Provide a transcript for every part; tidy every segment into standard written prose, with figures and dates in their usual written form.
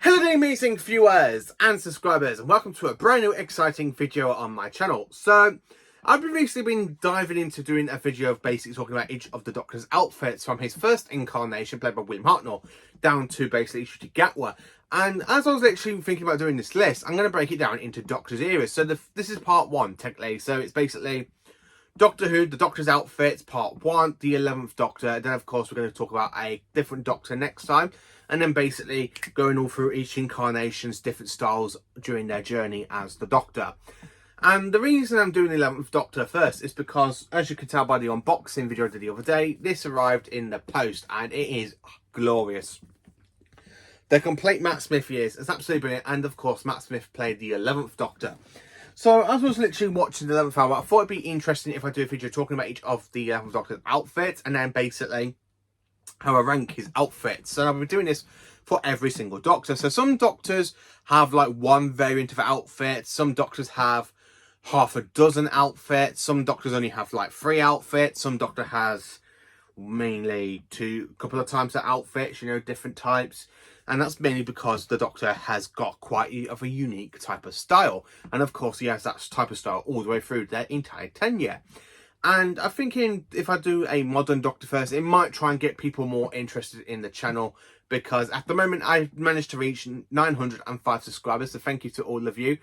Hello there amazing viewers and subscribers, and welcome to a brand new exciting video on my channel. So I've recently been diving into doing a video of basically talking about each of the Doctor's outfits from his first incarnation played by William Hartnell down to basically Ncuti Gatwa. And as I was literally thinking about doing this list, I'm going to break it down into Doctor's eras. So this is part one technically, so it's basically Doctor Who, the Doctor's outfits, part one, the 11th Doctor. Then, of course, we're going to talk about a different Doctor next time. And then basically going all through each incarnation's different styles during their journey as the Doctor. And the reason I'm doing the 11th Doctor first is because, as you can tell by the unboxing video I did the other day, this arrived in the post and it is glorious. The complete Matt Smith years is absolutely brilliant. And, of course, Matt Smith played the 11th Doctor. So, as I was literally watching the 11th hour, I thought it'd be interesting if I do a video talking about each of the 11th Doctor's outfits and then basically how I rank his outfits. So, I'll be doing this for every single Doctor. So, some Doctors have like one variant of outfits, some Doctors have half a dozen outfits, some Doctors only have like 3 outfits, some Doctor has mainly a couple of times the outfits, different types. And that's mainly because the Doctor has got quite a unique type of style. And of course, he has that type of style all the way through their entire tenure. And I'm thinking if I do a modern Doctor first, it might try and get people more interested in the channel. Because at the moment, I've managed to reach 905 subscribers. So thank you to all of you.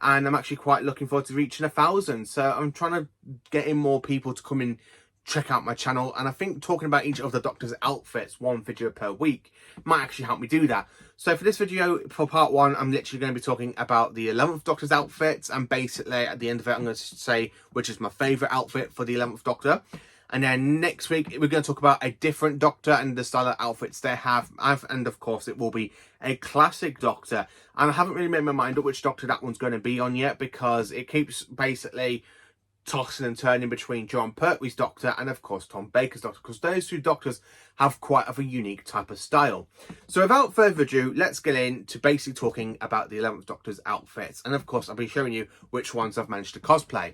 And I'm actually quite looking forward to reaching 1,000. So I'm trying to get in more people to come in, check out my channel, and I think talking about each of the Doctor's outfits, one video per week, might actually help me do that. So for this video, for part one, I'm literally going to be talking about the 11th Doctor's outfits, and basically at the end of it, I'm going to say which is my favourite outfit for the 11th Doctor. And then next week, we're going to talk about a different Doctor and the style of outfits they have. And of course, it will be a classic Doctor. And I haven't really made my mind up which Doctor that one's going to be on yet, because it keeps basically tossing and turning between Jon Pertwee's Doctor and of course Tom Baker's Doctor, because those two Doctors have quite of a unique type of style. So without further ado, let's get into basically talking about the 11th Doctor's outfits, and of course I'll be showing you which ones I've managed to cosplay.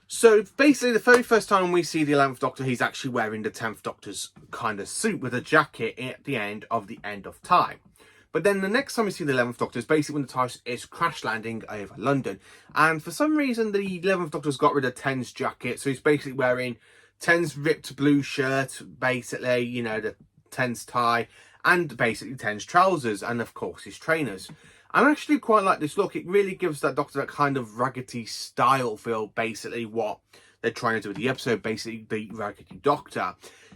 So basically the very first time we see the 11th Doctor, he's actually wearing the 10th Doctor's kind of suit with a jacket at the end of time. But then the next time we see the 11th Doctor is basically when the TARDIS is crash landing over London. And for some reason, the 11th Doctor's got rid of Ten's jacket. So he's basically wearing Ten's ripped blue shirt, basically, the Ten's tie, and basically Ten's trousers, and of course his trainers. I actually quite like this look. It really gives that Doctor that kind of raggedy style feel, basically what they're trying to do with the episode, basically the Raggedy Doctor.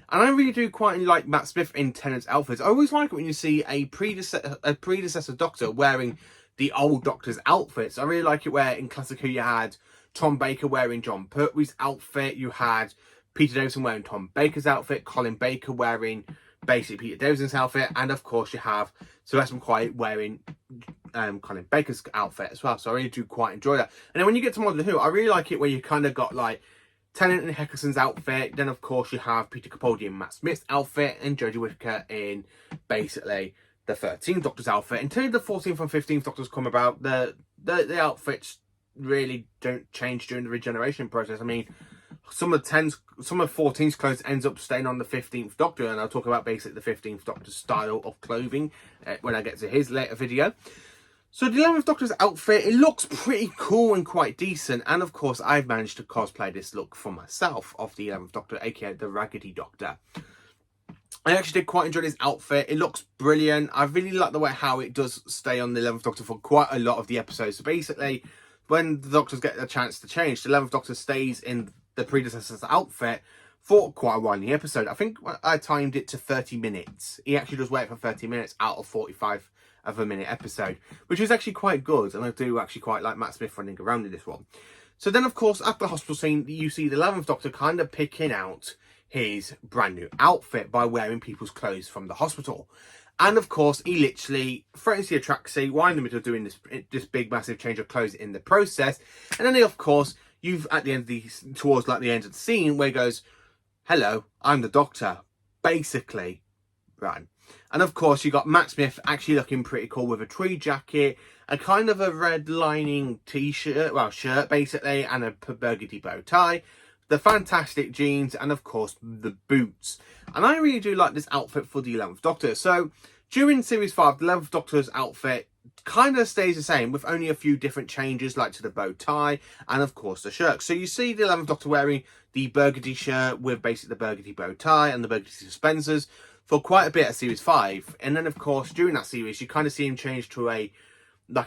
And I really do quite like Matt Smith in Tennant's outfits. I always like it when you see a predecessor Doctor wearing the old Doctor's outfits. I really like it where in Classic Who you had Tom Baker wearing Jon Pertwee's outfit, you had Peter Davison wearing Tom Baker's outfit, Colin Baker wearing basically Peter Davison's outfit, and of course you have Sylvester McCoy wearing Colin Baker's outfit as well. So I really do quite enjoy that. And then when you get to Modern Who, I really like it where you kind of got like Tennant and Heckerson's outfit, then of course you have Peter Capaldi in Matt Smith's outfit, and Jodie Whittaker in basically the 13th Doctor's outfit. Until the 14th and 15th Doctors come about, the outfits really don't change during the regeneration process. I mean, some of 14's clothes ends up staying on the 15th Doctor, and I'll talk about basically the 15th Doctor's style of clothing when I get to his later video. So the 11th Doctor's outfit, it looks pretty cool and quite decent. And of course, I've managed to cosplay this look for myself of the 11th Doctor, aka the Raggedy Doctor. I actually did quite enjoy this outfit. It looks brilliant. I really like the way how it does stay on the 11th Doctor for quite a lot of the episodes. So basically, when the Doctors get a chance to change, the 11th Doctor stays in the predecessor's outfit for quite a while in the episode. I think I timed it to 30 minutes. He actually does wear it for 30 minutes out of 45 of a minute episode, which is actually quite good, and I do actually quite like Matt Smith running around in this one. So then of course at the hospital scene you see the 11th Doctor kind of picking out his brand new outfit by wearing people's clothes from the hospital, and of course he literally threatens the Atraxi while in the middle of doing this big massive change of clothes in the process. And then of course you've at the end of towards like the end of the scene where he goes, "Hello, I'm the Doctor," basically, right. And of course, you got Matt Smith actually looking pretty cool with a tree jacket, a kind of a red lining t-shirt, well, shirt basically, and a burgundy bow tie, the fantastic jeans, and of course, the boots. And I really do like this outfit for the 11th Doctor. So During Series 5, the 11th Doctor's outfit kind of stays the same, with only a few different changes, like to the bow tie and of course the shirt. So you see the 11th Doctor wearing the burgundy shirt with basically the burgundy bow tie and the burgundy suspenders for quite a bit of Series 5. And then of course during that series you kind of see him change to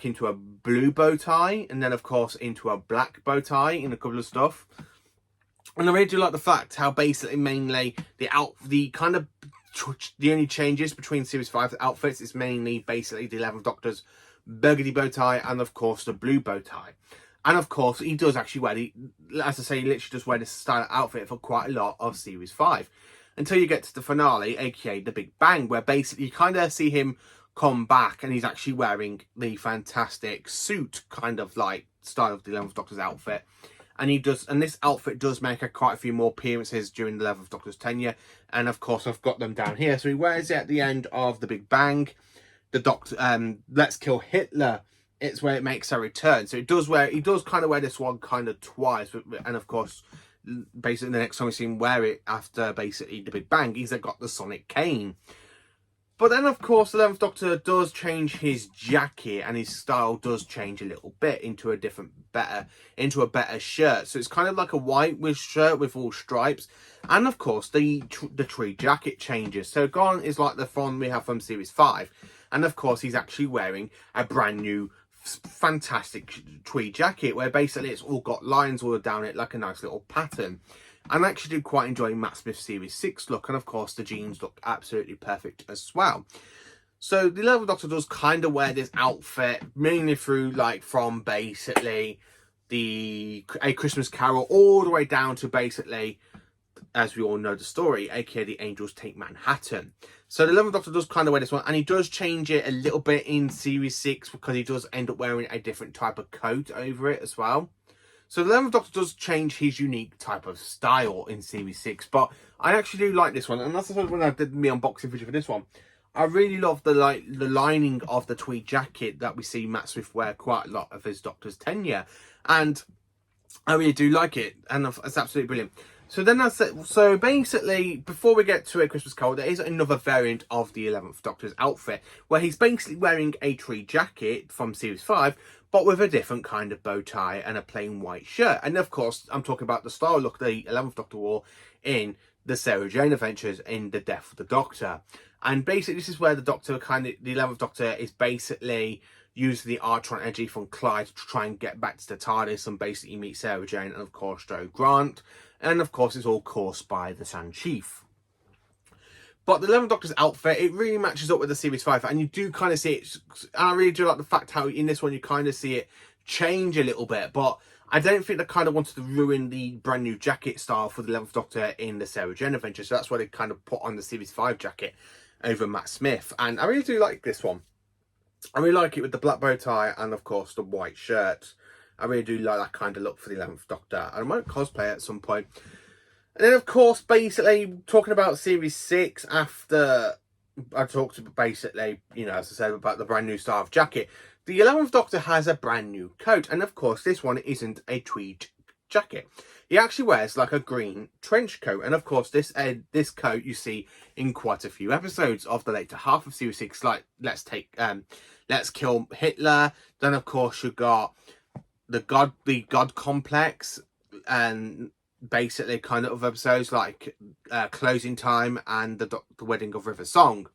into a blue bow tie, and then of course into a black bow tie in a couple of stuff. And I really do like the fact how basically mainly the only changes between Series 5 outfits is mainly basically the 11th Doctor's burgundy bow tie and of course the blue bow tie. And of course he does actually wear as I say, he literally does wear this style of outfit for quite a lot of Series 5. Until you get to the finale, aka the Big Bang, where basically you kind of see him come back and he's actually wearing the fantastic suit kind of like style of the 11th Doctor's outfit. And this outfit does make quite a few more appearances during the 11th Doctor's tenure. And of course, I've got them down here. So he wears it at the end of the Big Bang. The Doctor, Let's Kill Hitler. It's where it makes a return. So he does kind of wear this one kind of twice. And of course, basically the next time we see him wear it after basically the Big Bang, he's got the Sonic Cane. But then, of course, the 11th Doctor does change his jacket, and his style does change a little bit into a better shirt. So it's kind of like a white shirt with all stripes, and of course the tree jacket changes. So gone is like the one we have from Series 5, and of course he's actually wearing a brand new fantastic tweed jacket where basically it's all got lines all down it like a nice little pattern. I'm actually quite enjoying Matt Smith's Series 6 look, and of course the jeans look absolutely perfect as well. So the 11th Doctor does kind of wear this outfit mainly through from basically A Christmas Carol all the way down to basically, as we all know the story, aka The Angels Take Manhattan. So the 11th Doctor does kind of wear this one, and he does change it a little bit in Series 6 because he does end up wearing a different type of coat over it as well. So the 11th Doctor does change his unique type of style in Series 6, but I actually do like this one. And that's when I did my unboxing video for this one. I really love the lining of the tweed jacket that we see Matt Smith wear quite a lot of his Doctor's tenure. And I really do like it, and it's absolutely brilliant. So then that's it. So basically, before we get to A Christmas Carol, there is another variant of the 11th Doctor's outfit, where he's basically wearing a tweed jacket from Series 5, but with a different kind of bow tie and a plain white shirt. And of course, I'm talking about the style look the 11th Doctor wore in the Sarah Jane Adventures in The Death of the Doctor. And basically, this is where the 11th Doctor is basically using the Artron energy from Clyde to try and get back to the TARDIS and basically meet Sarah Jane and of course Jo Grant. And of course, it's all caused by the Sand Chief. But the 11th Doctor's outfit, it really matches up with the Series 5. And you do kind of see it. I really do like the fact how in this one you kind of see it change a little bit. But I don't think they kind of wanted to ruin the brand new jacket style for the 11th Doctor in the Sarah Jane Adventure. So that's why they kind of put on the Series 5 jacket over Matt Smith. And I really do like this one. I really like it with the black bow tie and of course the white shirt. I really do like that kind of look for the 11th Doctor. I might cosplay at some point. And then, of course, basically, talking about Series 6, after I talked about basically, as I said, about the brand new style of jacket, the 11th Doctor has a brand new coat. And, of course, this one isn't a tweed jacket. He actually wears like a green trench coat. And, of course, this coat you see in quite a few episodes of the later half of Series 6, like Let's Kill Hitler. Then, of course, you got the God Complex, and basically kind of episodes like Closing Time and the Wedding of River Song.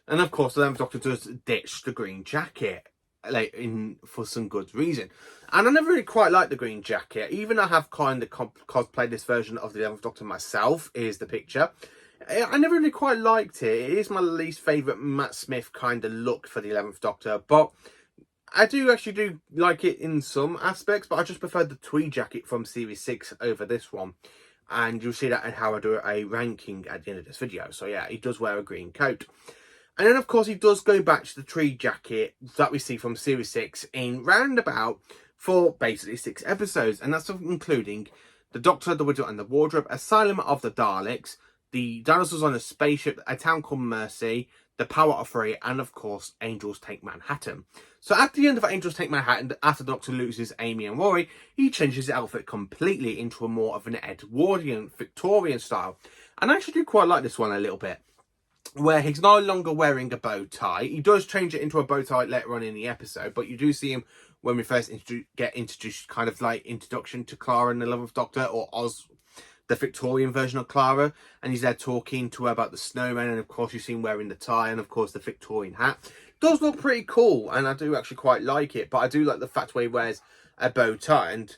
And of course the 11th Doctor does ditch the green jacket for some good reason. And I never really quite liked the green jacket. Even I have kind of cosplayed this version of the 11th Doctor myself. Here's the picture. I never really quite liked it. It is my least favourite Matt Smith kind of look for the 11th Doctor, but I do actually like it in some aspects, but I just prefer the tweed jacket from Series 6 over this one. And you'll see that in how I do a ranking at the end of this video. So yeah, he does wear a green coat. And then of course he does go back to the tweed jacket that we see from Series 6 in roundabout for basically 6 episodes. And that's including The Doctor, The Widow and the Wardrobe, Asylum of the Daleks, The Dinosaurs on a Spaceship, A Town Called Mercy, The Power of Three, and of course Angels Take Manhattan. So at the end of Angels Take Manhattan, after the Doctor loses Amy and Rory, he changes his outfit completely into a more of an Edwardian, Victorian style. And I actually do quite like this one a little bit. where he's no longer wearing a bow tie. He does change it into a bow tie later on in the episode, but you do see him when we first get introduced, kind of like introduction to Clara and the 11th Doctor, or Oz, the Victorian version of Clara, and he's there talking to her about the snowman, and of course you see him wearing the tie and of course the Victorian hat. It does look pretty cool, and I do actually quite like it, but I do like the fact where he wears a bow tie. And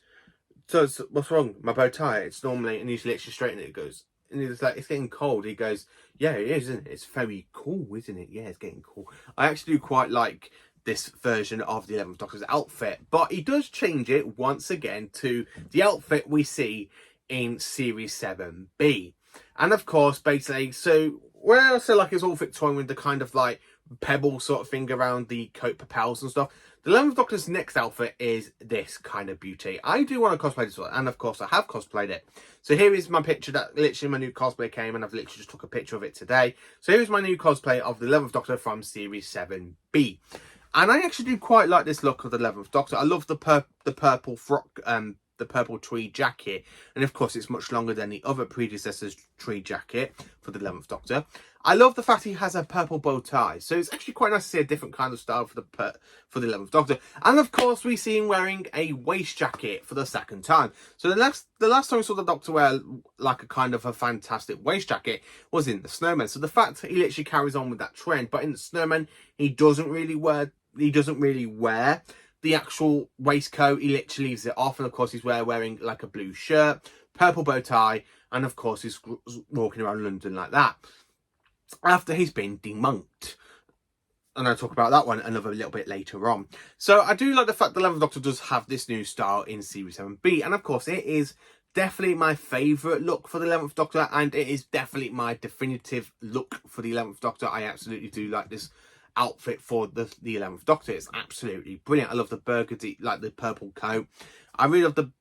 so what's wrong? My bow tie, it's normally, and he's literally straightening it, goes, and he's like, it's getting cold. He goes, yeah, it is, isn't it? It's very cool, isn't it? Yeah, it's getting cool. I actually do quite like this version of the 11th Doctor's outfit, but he does change it once again to the outfit we see in Series 7B. And of course, basically, so where I say like it's all Victorian with the kind of like pebble sort of thing around the coat lapels and stuff, the 11th Doctor's next outfit is this kind of beauty. I do want to cosplay this one, and of course I have cosplayed it. So here is my picture that literally my new cosplay came, and I've literally just took a picture of it today. So here's my new cosplay of the 11th Doctor from Series 7B. And I actually do quite like this look of the 11th Doctor. I love the purple frock, the purple tweed jacket, and of course it's much longer than the other predecessor's tweed jacket for the 11th Doctor. I love the fact he has a purple bow tie, so it's actually quite nice to see a different kind of style for the 11th Doctor. And of course we see him wearing a waist jacket for the second time. So the last time we saw the Doctor wear like a kind of a fantastic waist jacket was in the Snowman. So the fact that he literally carries on with that trend, but in the Snowman he doesn't really wear the actual waistcoat. He literally leaves it off, and of course he's wearing like a blue shirt, purple bow tie, and of course he's walking around London like that after he's been demonked. And I'll talk about that one another little bit later on. So I do like the fact the 11th Doctor does have this new style in Series 7B, and of course it is definitely my favourite look for the 11th Doctor, and it is definitely my definitive look for the 11th Doctor. I absolutely do like this outfit for the 11th Doctor. It's absolutely brilliant. I love the burgundy, like the purple coat. I really love the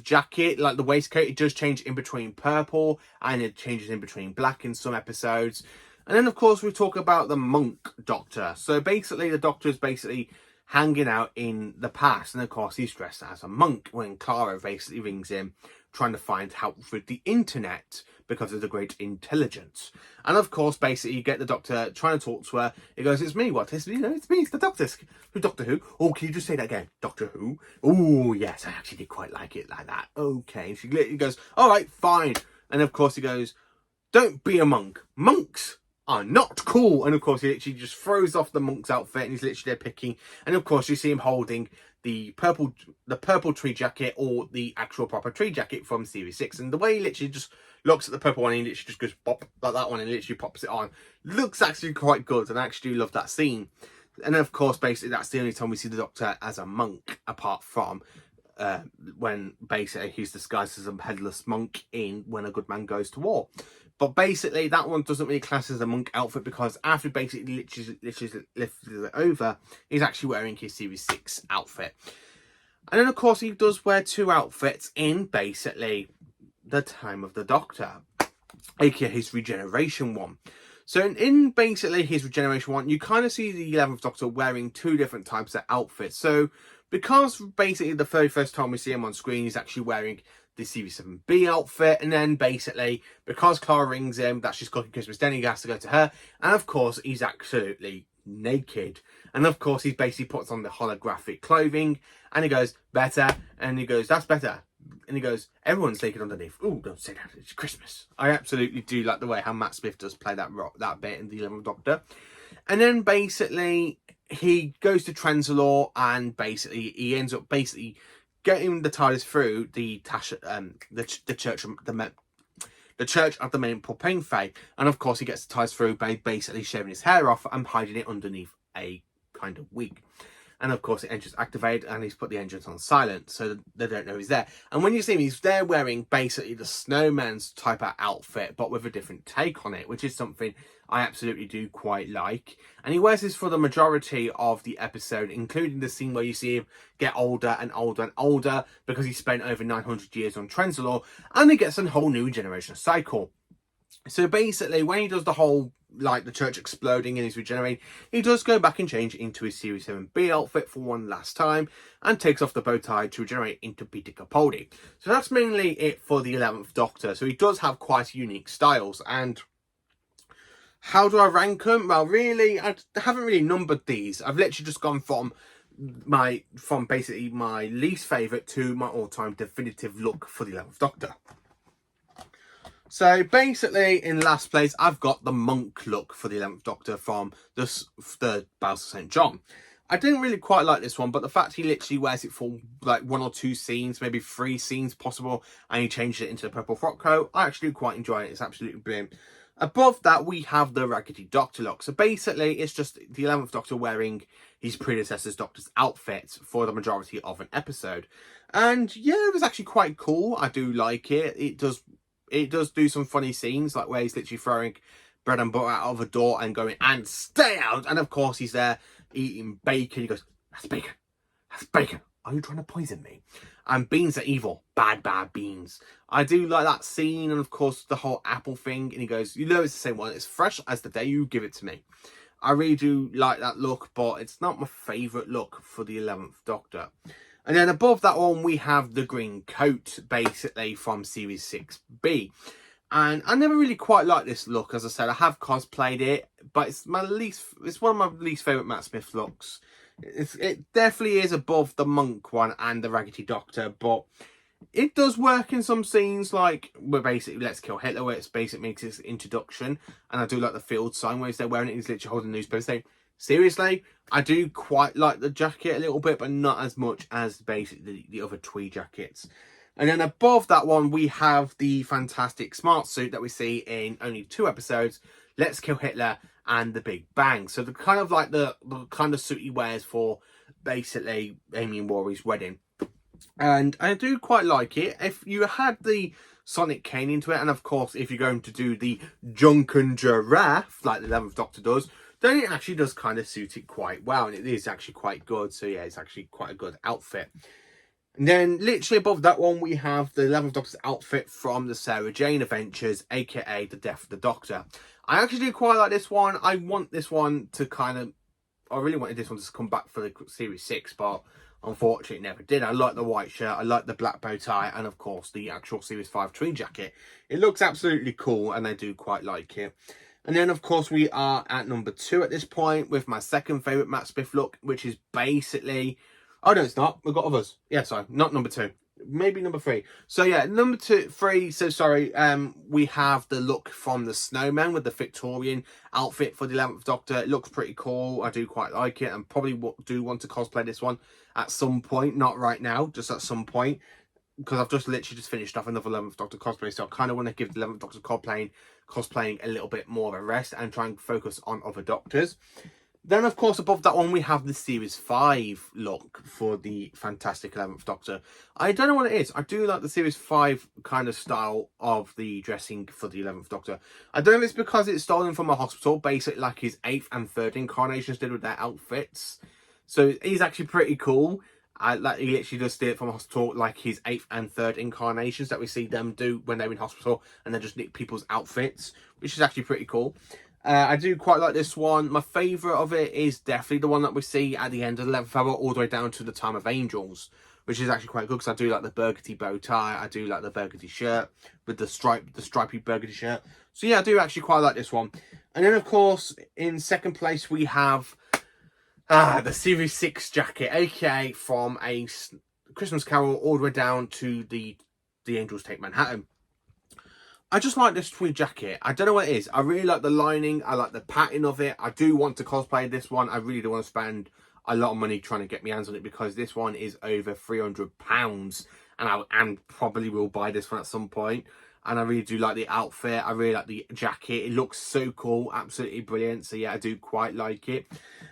jacket, like the waistcoat. It does change in between purple and it changes in between black in some episodes. And then of course we talk about the monk Doctor. So basically the Doctor is basically hanging out in the past, and of course he's dressed as a monk when Clara basically rings him trying to find help with the internet because of the great intelligence. And of course basically you get the Doctor trying to talk to her. He goes, it's me, what? It's me, it's the Doctor. Who, Doctor Who? Oh, can you just say that again? Doctor Who? Oh yes, I actually did quite like it like that. Okay. She literally goes, all right, fine. And of course he goes, don't be a monk. Monks are not cool. And of course he literally just throws off the monk's outfit, and he's literally there picking, and of course you see him holding the purple tweed jacket, or the actual proper tweed jacket from Series 6. And the way he literally just looks at the purple one, and he literally just goes pop like that one and literally pops it on, looks actually quite good, and I actually love that scene. And then of course basically that's the only time we see the Doctor as a monk, apart from when basically he's disguised as a headless monk in When a Good Man Goes to War. But basically that one doesn't really class as a monk outfit, because after he basically literally lifts it over, he's actually wearing his Series 6 outfit. And then of course he does wear two outfits in basically the Time of the Doctor, aka his regeneration one. So in basically his regeneration one, you kind of see the 11th Doctor wearing two different types of outfits. So because basically the very first time we see him on screen, he's actually wearing the Series 7B outfit, and then basically because Clara rings him that she's cooking Christmas dinner, he has to go to her, and of course he's absolutely naked. And of course he basically puts on the holographic clothing, and he goes, better, and he goes, that's better. And he goes, everyone's naked underneath. Oh, don't say that, it's Christmas. I absolutely do like the way how Matt Smith does play that bit in the 11th Doctor. And then basically he goes to Trenzalore, and basically he ends up basically getting the TARDIS through the church of the Main Propane Fae. And of course he gets the TARDIS through by basically shaving his hair off and hiding it underneath a kind of wig. And of course the engine's activated, and he's put the engines on silent so they don't know he's there. And when you see him, he's there wearing basically the Snowman's type of outfit, but with a different take on it, which is something I absolutely do quite like. And he wears this for the majority of the episode, including the scene where you see him get older and older and older because he spent over 900 years on Trenzalore, and he gets a whole new generation cycle. So basically when he does the whole, like the church exploding and he's regenerating, he does go back and change into his Series 7B outfit for one last time, and takes off the bow tie to regenerate into Peter Capaldi. So that's mainly it for the 11th Doctor. So he does have quite unique styles, and How do I rank them? Well, really, I haven't really numbered these. I've literally just gone from basically my least favourite to my all-time definitive look for the 11th Doctor. So basically, in last place, I've got the monk look for the 11th Doctor from the Battles of St. John. I didn't really quite like this one, but the fact he literally wears it for like 1 or 2 scenes, maybe 3 scenes possible, and he changed it into the purple frock coat, I actually quite enjoy it. It's absolutely brilliant. Above that, we have the Raggedy Doctor look. So basically, it's just the 11th Doctor wearing his predecessor's Doctor's outfit for the majority of an episode. And yeah, it was actually quite cool. I do like it. It does do some funny scenes, like where he's literally throwing bread and butter out of a door and going, and stay out. And of course, he's there eating bacon. He goes, that's bacon. That's bacon. Are you trying to poison me? And beans are evil. Bad, bad beans. I do like that scene, and of course the whole apple thing. And he goes, you know, it's the same one. It's fresh as the day you give it to me. I really do like that look, but it's not my favourite look for the 11th Doctor. And then above that one, we have the green coat, basically from Series 6B. And I never really quite liked this look, as I said. I have cosplayed it, but it's one of my least favourite Matt Smith looks. It definitely is above the monk one and the Raggedy Doctor, but it does work in some scenes, like where basically Let's Kill Hitler, where it's basically makes its introduction. And I do like the field sign where he's there wearing it, he's literally holding a newspaper saying, seriously, I do quite like the jacket a little bit, but not as much as basically the other tweed jackets. And then above that one, we have the fantastic smart suit that we see in only 2 episodes, Let's Kill Hitler and The Big Bang. So the kind of like the kind of suit he wears for basically Amy and Rory's wedding. And I do quite like it. If you had the Sonic cane into it, and of course, if you're going to do the Drunken Giraffe, like the 11th Doctor does, then it actually does kind of suit it quite well. And it is actually quite good. So yeah, it's actually quite a good outfit. And then literally above that one, we have the 11th Doctor's outfit from the Sarah Jane Adventures, aka The Death of the Doctor. I actually do quite like this one. I want this one to I really wanted this one to come back for the Series 6, but unfortunately it never did. I like the white shirt, I like the black bow tie, and of course the actual Series 5 tweed jacket. It looks absolutely cool, and I do quite like it. And then, of course, we are at number 2 at this point with my second favourite Matt Smith look, which is basically... Oh, no, it's not. We've got others. Yeah, sorry. Not number 2. Maybe number 3. So, yeah, number 3. So, sorry. We have the look from the Snowman with the Victorian outfit for the 11th Doctor. It looks pretty cool. I do quite like it. And probably do want to cosplay this one at some point. Not right now, just at some point. Because I've literally just finished off another 11th Doctor cosplay. So, I kind of want to give the 11th Doctor cosplaying a little bit more of a rest and try and focus on other Doctors. Then, of course, above that one, we have the Series 5 look for the fantastic 11th Doctor. I don't know what it is. I do like the Series 5 kind of style of the dressing for the 11th Doctor. I don't know if it's because it's stolen from a hospital, basically like his 8th and 3rd incarnations did with their outfits. So he's actually pretty cool. Like he literally does steal it from a hospital, like his 8th and 3rd incarnations that we see them do when they're in hospital, and they just nick people's outfits, which is actually pretty cool. I do quite like this one. My favourite of it is definitely the one that we see at the end of the 11th hour, all the way down to the Time of Angels, which is actually quite good because I do like the burgundy bow tie. I do like the burgundy shirt with the stripy burgundy shirt. So yeah, I do actually quite like this one. And then, of course, in second place, we have the Series 6 jacket, aka from A Christmas Carol all the way down to the Angels Take Manhattan. I just like this tweed jacket. I don't know what it is. I really like the lining. I like the pattern of it. I do want to cosplay this one. I really do want to spend a lot of money trying to get my hands on it because this one is over £300. And I probably will buy this one at some point. And I really do like the outfit. I really like the jacket. It looks so cool. Absolutely brilliant. So yeah, I do quite like it.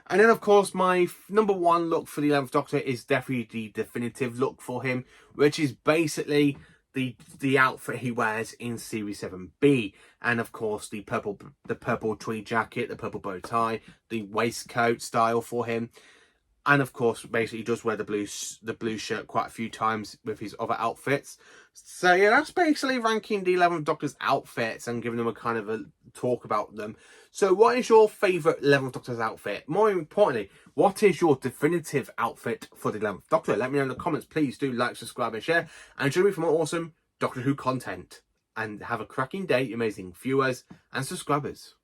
And then, of course, my number 1 look for the 11th Doctor is definitely the definitive look for him, which is basically the outfit he wears in Series 7B, and of course the purple tweed jacket, the purple bow tie, the waistcoat style for him, and of course basically he does wear the blue shirt quite a few times with his other outfits. So yeah, that's basically ranking the 11th Doctor's outfits and giving them a kind of a talk about them. So what is your favourite 11th Doctor's outfit? More importantly, what is your definitive outfit for the 11th Doctor? Let me know in the comments. Please do like, subscribe and share. And join me for more awesome Doctor Who content. And have a cracking day, amazing viewers and subscribers.